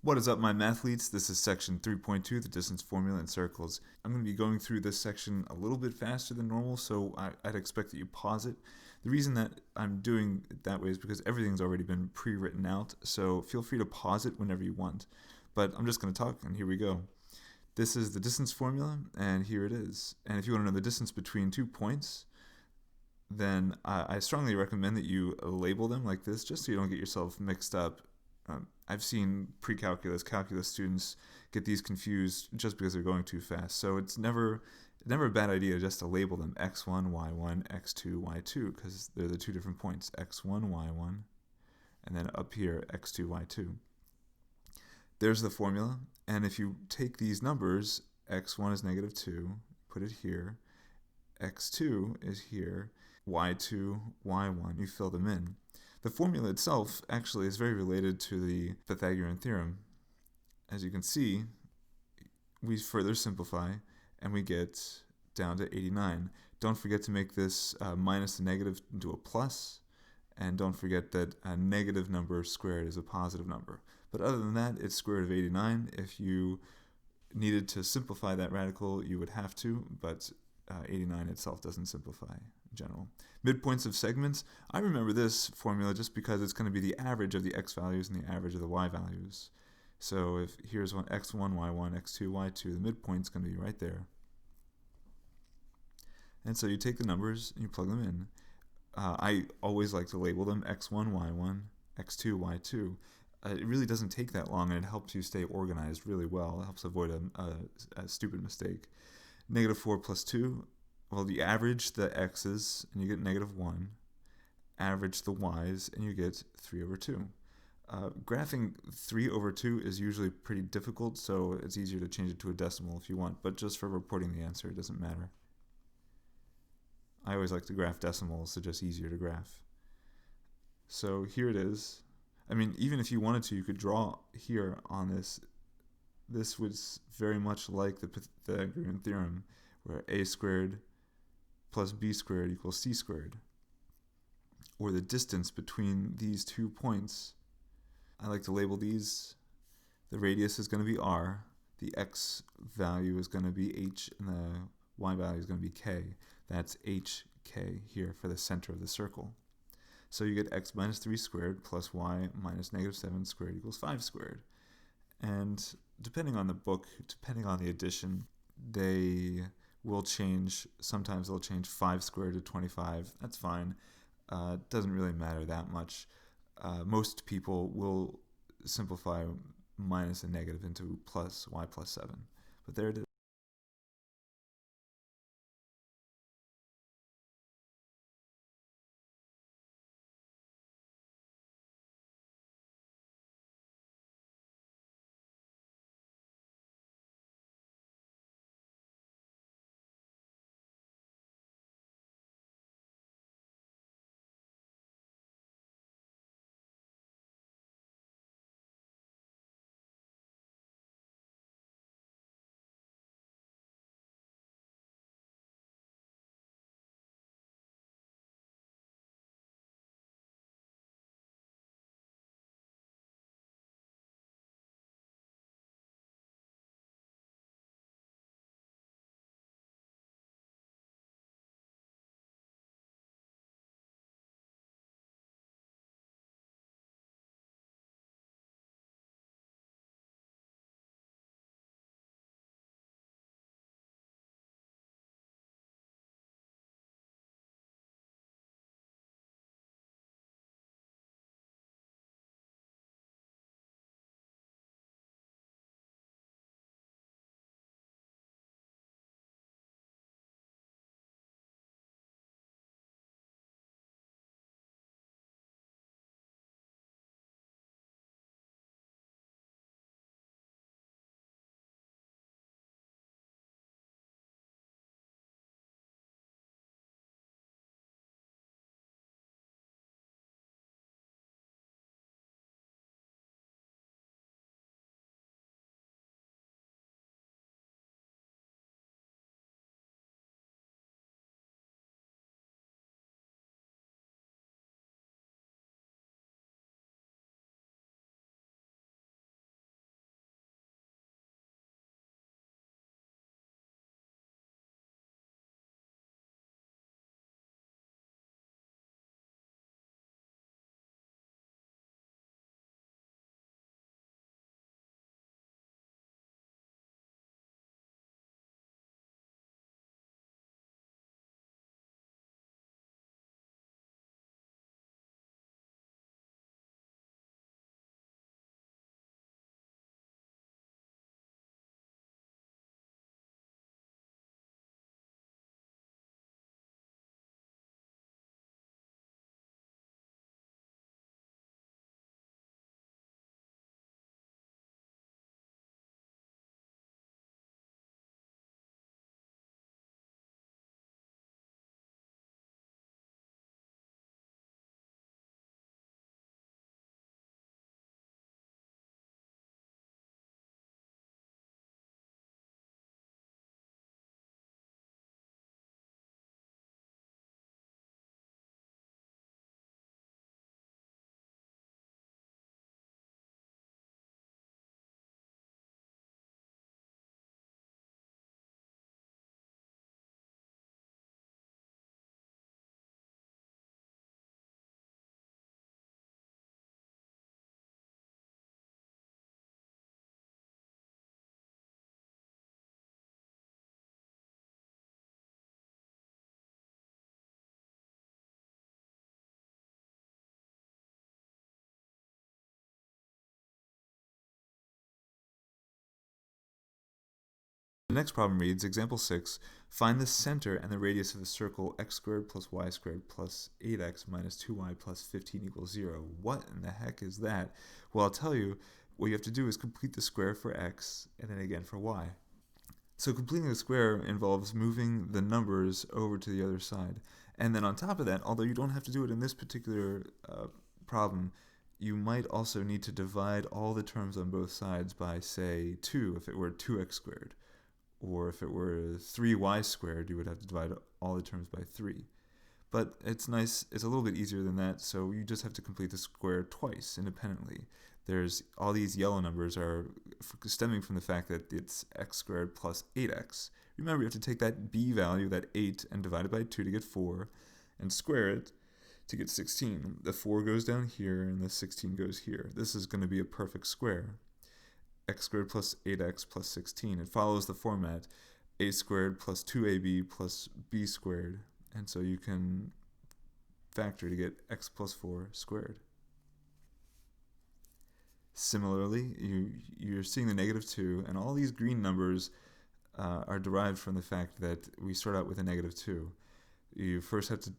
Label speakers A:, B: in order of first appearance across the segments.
A: What is up, my mathletes? This is section 3.2, the distance formula in circles. I'm going to be going through this section a little bit faster than normal, so I'd expect that you pause it. The reason that I'm doing it that way is because everything's already been pre-written out, so feel free to pause it whenever you want. But I'm just going to talk, and here we go. This is the distance formula, and here it is. And if you want to know the distance between 2 points, then I strongly recommend that you label them like this, just so you don't get yourself mixed up. I've seen pre-calculus, calculus students get these confused just because they're going too fast. So it's never a bad idea just to label them x1, y1, x2, y2, because they're the two different points, x1, y1, and then up here, x2, y2. There's the formula, and if you take these numbers, x1 is negative 2, put it here, x2 is here, y2, y1, you fill them in. The formula itself actually is very related to the Pythagorean theorem. As you can see, we further simplify and we get down to 89. Don't forget to make this minus the negative into a plus, and don't forget that a negative number squared is a positive number. But other than that, it's square root of 89. If you needed to simplify that radical, you would have to, but 89 itself doesn't simplify in general. Midpoints of segments, I remember this formula just because it's going to be the average of the x values and the average of the y values. So if here's one x1, y1, x2, y2, the midpoint's going to be right there. And so you take the numbers and you plug them in. I always like to label them x1, y1, x2, y2. It really doesn't take that long, and it helps you stay organized really well. It helps avoid a stupid mistake. Negative 4 plus 2, well, you average the x's and you get negative 1. Average the y's and you get 3 over 2. Graphing 3 over 2 is usually pretty difficult, so it's easier to change it to a decimal if you want, but just for reporting the answer, it doesn't matter. I always like to graph decimals, so just easier to graph. So here it is. I mean, even if you wanted to, you could draw here on this. This was very much like the Pythagorean theorem, where a squared plus b squared equals c squared. Or the distance between these 2 points. I like to label these. The radius is going to be r, the x value is going to be h, and the y value is going to be k. That's hk here for the center of the circle. So you get x minus 3 squared plus y minus negative 7 squared equals 5 squared. And depending on the book, depending on the edition, they will change. Sometimes they'll change 5 squared to 25. That's fine. Doesn't really matter that much. Most people will simplify minus a negative into plus y plus 7. But there it is. next problem reads, example 6, find the center and the radius of the circle x squared plus y squared plus 8x minus 2y plus 15 equals 0. What in the heck is that? Well, I'll tell you, what you have to do is complete the square for x and then again for y. So completing the square involves moving the numbers over to the other side. And then on top of that, although you don't have to do it in this particular problem, you might also need to divide all the terms on both sides by, say, 2 if it were 2x squared. Or if it were 3y squared, you would have to divide all the terms by 3. But it's nice, it's a little bit easier than that, so you just have to complete the square twice independently. There's all these yellow numbers are stemming from the fact that it's x squared plus 8x. Remember, you have to take that b value, that 8, and divide it by 2 to get 4, and square it to get 16. The 4 goes down here, and the 16 goes here. This is going to be a perfect square. X squared plus 8x plus 16. It follows the format a squared plus 2ab plus b squared. And so you can factor to get x plus 4 squared. Similarly, you're seeing the negative 2, and all these green numbers are derived from the fact that we start out with a negative 2. You first have to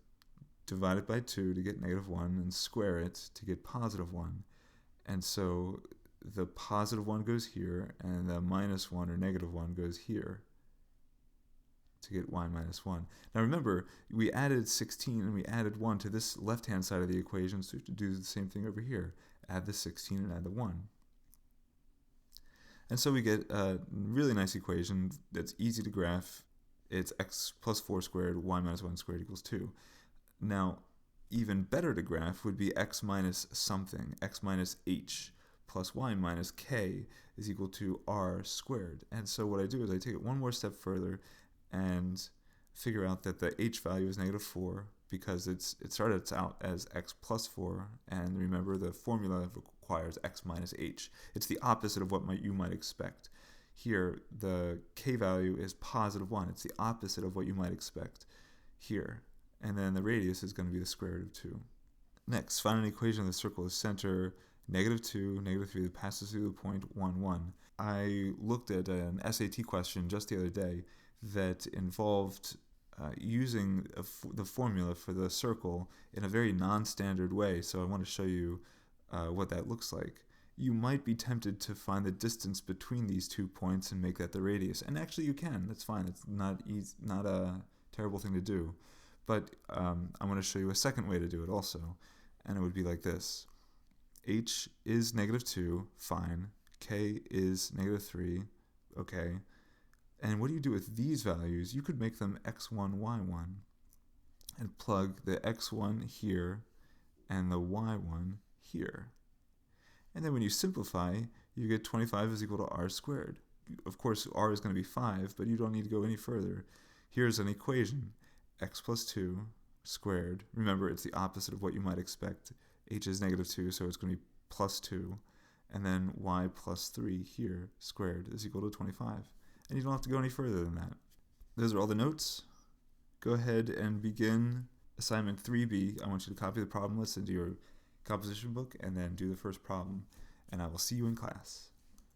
A: divide it by 2 to get negative 1, and square it to get positive 1. And so the positive 1 goes here, and the minus 1 or negative 1 goes here to get y minus 1. Now remember, we added 16 and we added 1 to this left-hand side of the equation, so we have to do the same thing over here. Add the 16 and add the 1. And so we get a really nice equation that's easy to graph. It's x plus 4 squared, y minus 1 squared equals 2. Now, even better to graph would be x minus something, x minus h plus y minus k is equal to r squared. And so what I do is I take it one more step further and figure out that the h value is negative 4 because it started out as x plus 4, and remember the formula requires x minus h. It's the opposite of what you might expect. Here, the k value is positive 1. It's the opposite of what you might expect here. And then the radius is going to be the square root of 2. Next, find an equation of the circle of center negative 2, negative 3 that passes through the point 1, 1. I looked at an SAT question just the other day that involved using the formula for the circle in a very non-standard way, so I want to show you what that looks like. You might be tempted to find the distance between these 2 points and make that the radius, and actually you can. That's fine. It's not a terrible thing to do. But I want to show you a second way to do it also, and it would be like this. H is negative 2, fine. K is negative 3, okay. And what do you do with these values? You could make them x1, y1, and plug the x1 here and the y1 here. And then when you simplify, you get 25 is equal to r squared. Of course, r is going to be 5, but you don't need to go any further. Here's an equation. X plus 2 squared. Remember, it's the opposite of what you might expect. H is negative 2, so it's going to be plus 2. And then y plus 3 here squared is equal to 25. And you don't have to go any further than that. Those are all the notes. Go ahead and begin assignment 3B. I want you to copy the problem list into your composition book and then do the first problem. And I will see you in class.